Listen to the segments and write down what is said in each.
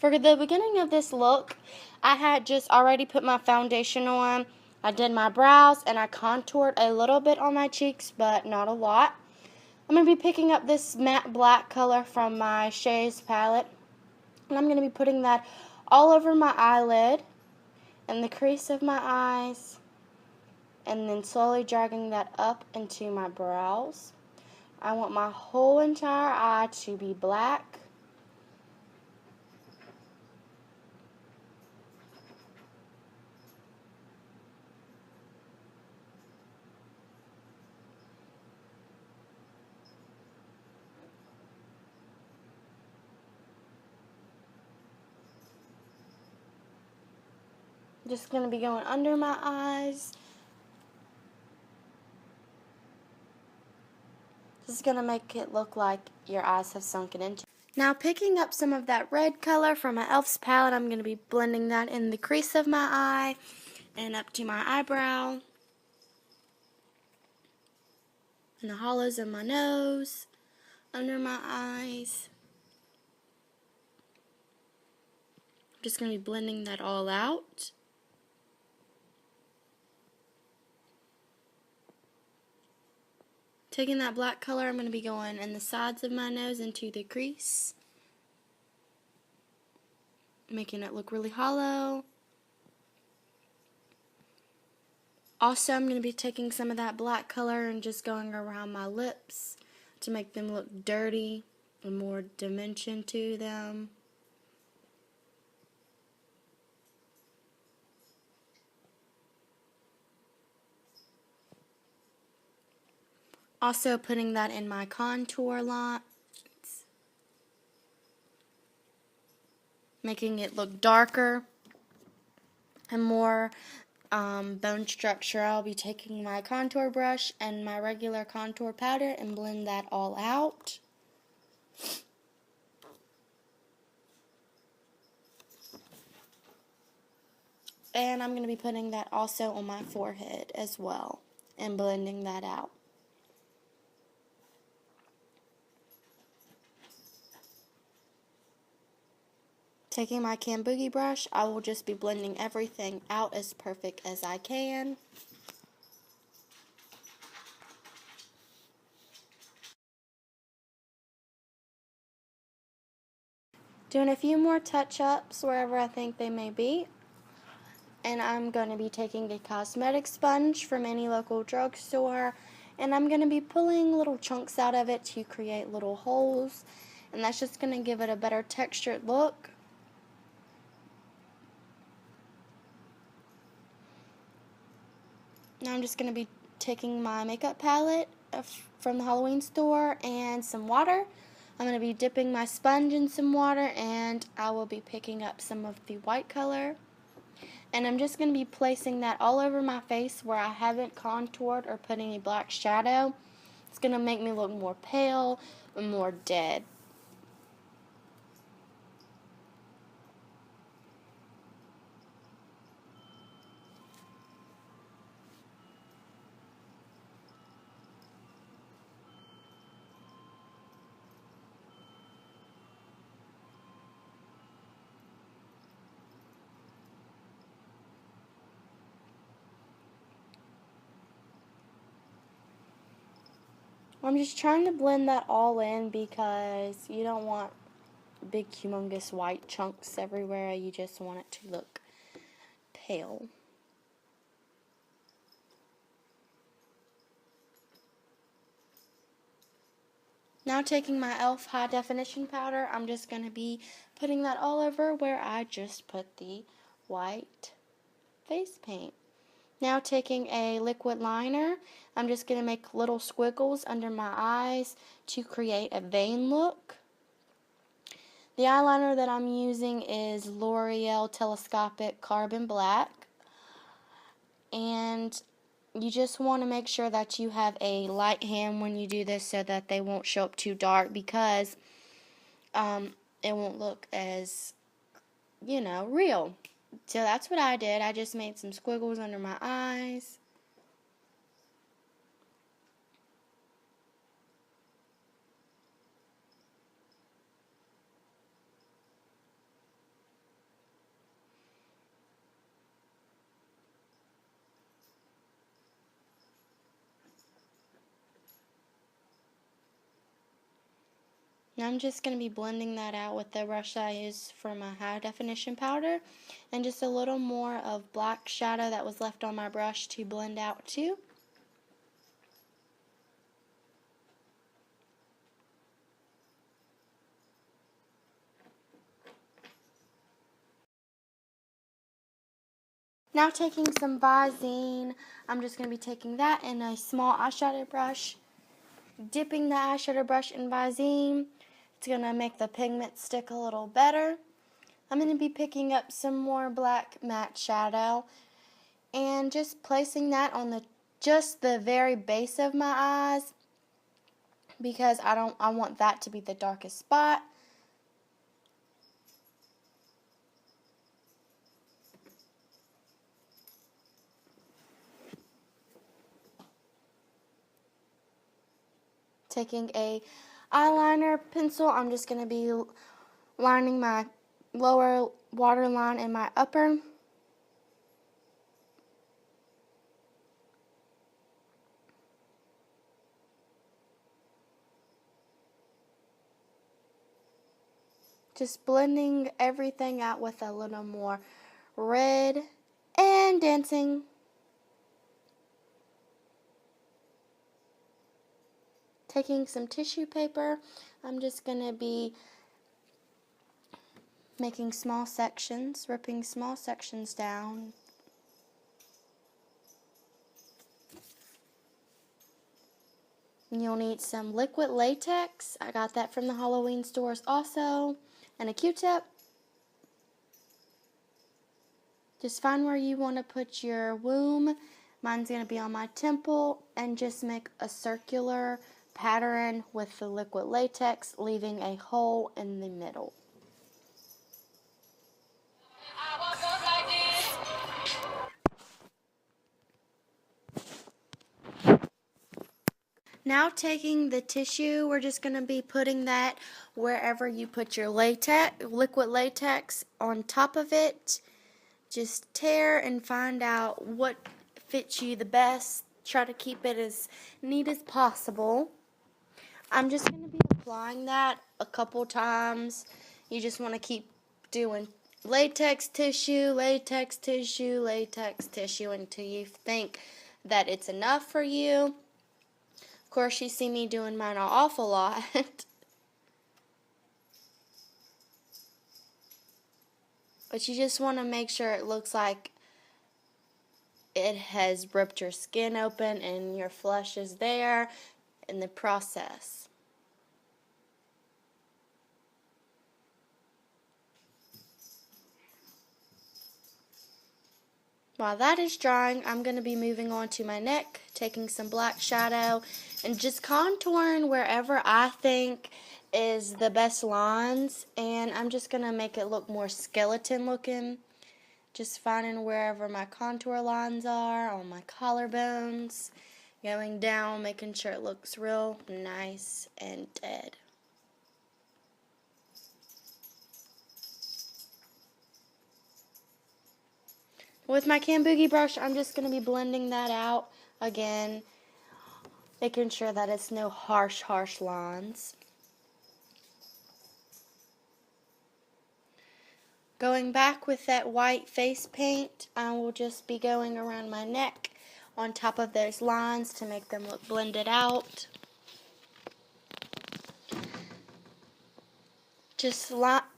For the beginning of this look, I had just already put my foundation on. I did my brows and I contoured a little bit on my cheeks, but not a lot. I'm going to be picking up this matte black color from my Shay's palette, and I'm going to be putting that all over my eyelid and the crease of my eyes, and then slowly dragging that up into my brows. I want my whole entire eye to be black. Just going to be going under my eyes. This is going to make it look like your eyes have sunken into. Now picking up some of that red color from my e.l.f.'s palette, I'm going to be blending that in the crease of my eye and up to my eyebrow, in the hollows of my nose, under my eyes. I'm just going to be blending that all out. Taking that black color, I'm going to be going in the sides of my nose into the crease, making it look really hollow. Also, I'm going to be taking some of that black color and just going around my lips to make them look dirty and more dimension to them. Also putting that in my contour lines, making it look darker and more bone structure. I'll be taking my contour brush and my regular contour powder and blend that all out. And I'm going to be putting that also on my forehead as well and blending that out. Taking my Kabuki brush, I will just be blending everything out as perfect as I can. Doing a few more touch-ups wherever I think they may be. And I'm going to be taking a cosmetic sponge from any local drugstore, and I'm going to be pulling little chunks out of it to create little holes, and that's just going to give it a better textured look. Now I'm just going to be taking my makeup palette from the Halloween store and some water. I'm going to be dipping my sponge in some water, and I will be picking up some of the white color. And I'm just going to be placing that all over my face where I haven't contoured or put any black shadow. It's going to make me look more pale and more dead. I'm just trying to blend that all in because you don't want big humongous white chunks everywhere. You just want it to look pale. Now taking my e.l.f. high definition powder, I'm just going to be putting that all over where I just put the white face paint. Now taking a liquid liner, I'm just going to make little squiggles under my eyes to create a vein look. The eyeliner that I'm using is L'Oreal Telescopic Carbon Black. And you just want to make sure that you have a light hand when you do this so that they won't show up too dark, because it won't look as, real. So that's what I did. I just made some squiggles under my eyes. I'm just going to be blending that out with the brush that I use for my high definition powder, and just a little more of black shadow that was left on my brush to blend out too. Now taking some Visine, I'm just going to be taking that in a small eyeshadow brush, dipping the eyeshadow brush in Visine. It's going to make the pigment stick a little better. I'm going to be picking up some more black matte shadow and just placing that on just the very base of my eyes, because I want that to be the darkest spot. Taking a eyeliner pencil, I'm just going to be lining my lower waterline and my upper. Just blending everything out with a little more red and dancing. Taking some tissue paper, I'm just going to be making small sections, ripping small sections down. You'll need some liquid latex. I got that from the Halloween stores also. And a Q-tip. Just find where you want to put your womb. Mine's going to be on my temple. And just make a circular pattern with the liquid latex, leaving a hole in the middle. Now taking the tissue, we're just going to be putting that wherever you put your liquid latex on top of it. Just tear and find out what fits you the best. Try to keep it as neat as possible. I'm just going to be applying that a couple times. You just want to keep doing latex tissue, latex tissue, latex tissue until you think that it's enough for you. Of course, you see me doing mine an awful lot. But you just want to make sure it looks like it has ripped your skin open and your flesh is there in the process. While that is drying, I'm going to be moving on to my neck, taking some black shadow and just contouring wherever I think is the best lines, and I'm just going to make it look more skeleton looking. Just finding wherever my contour lines are on my collarbones, going down, making sure it looks real nice and dead. With my Kabuki brush, I'm just going to be blending that out again, making sure that it's no harsh lines. Going back with that white face paint, I will just be going around my neck on top of those lines to make them look blended out.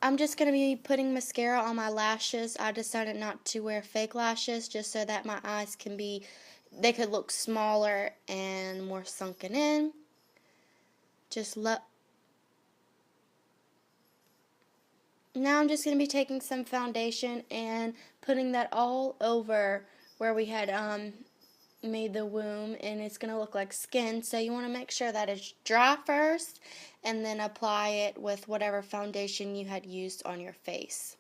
I'm just going to be putting mascara on my lashes. I decided not to wear fake lashes just so that my eyes they could look smaller and more sunken in. Now I'm just going to be taking some foundation and putting that all over where we had made the womb, and it's going to look like skin. So you want to make sure that it's dry first and then apply it with whatever foundation you had used on your face.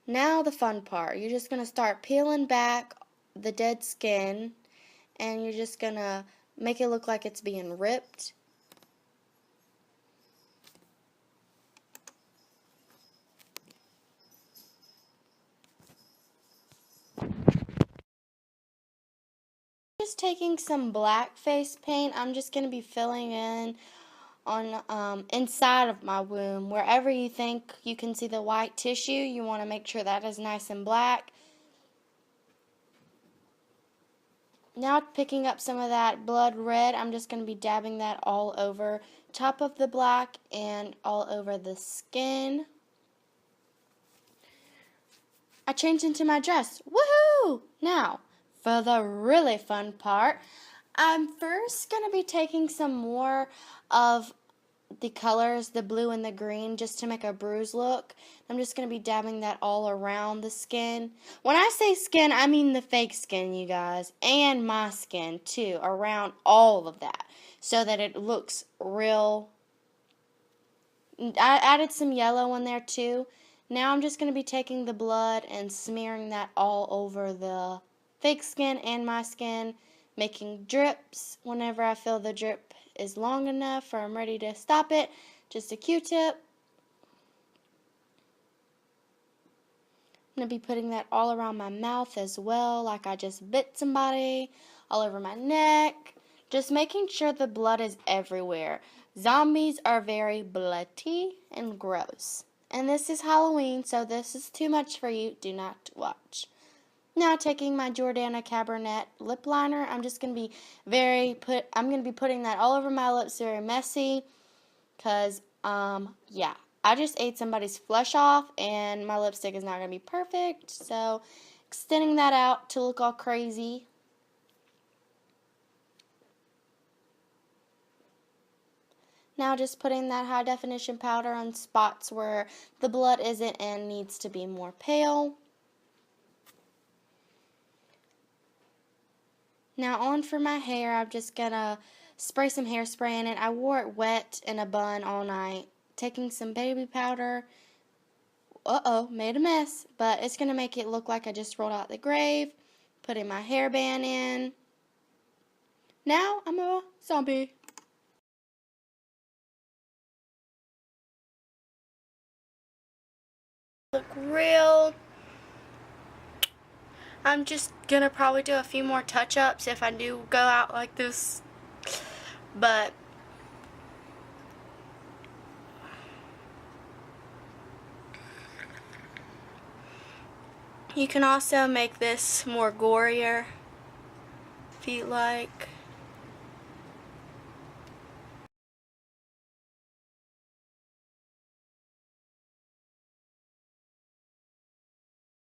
Now the fun part. You're just going to start peeling back the dead skin, and you're just going to make it look like it's being ripped. Just taking some black face paint, I'm just going to be filling in on inside of my wound. Wherever you think you can see the white tissue, you want to make sure that is nice and black. Now picking up some of that blood red, I'm just going to be dabbing that all over top of the black and all over the skin. I changed into my dress. Woohoo! Now, for the really fun part, I'm first going to be taking some more of the colors, the blue and the green, just to make a bruise look. I'm just going to be dabbing that all around the skin. When I say skin, I mean the fake skin, you guys, and my skin too, around all of that, so that it looks real. I added some yellow in there too. Now I'm just going to be taking the blood and smearing that all over the fake skin and my skin, making drips whenever I feel the drip is long enough or I'm ready to stop it. Just a Q-tip. I'm going to be putting that all around my mouth as well, like I just bit somebody, all over my neck. Just making sure the blood is everywhere. Zombies are very bloody and gross. And this is Halloween, so this is too much for you. Do not watch. Now taking my Jordana Cabernet lip liner, I'm just going to be putting that all over my lips, very messy, because, yeah, I just ate somebody's flesh off, and my lipstick is not going to be perfect, so extending that out to look all crazy. Now just putting that high definition powder on spots where the blood isn't and needs to be more pale. Now on for my hair, I'm just going to spray some hairspray in it. I wore it wet in a bun all night. Taking some baby powder. Made a mess. But it's going to make it look like I just rolled out the grave. Putting my hairband in. Now I'm a zombie. Look real. I'm just going to probably do a few more touch-ups if I do go out like this. But you can also make this more gorier if you like.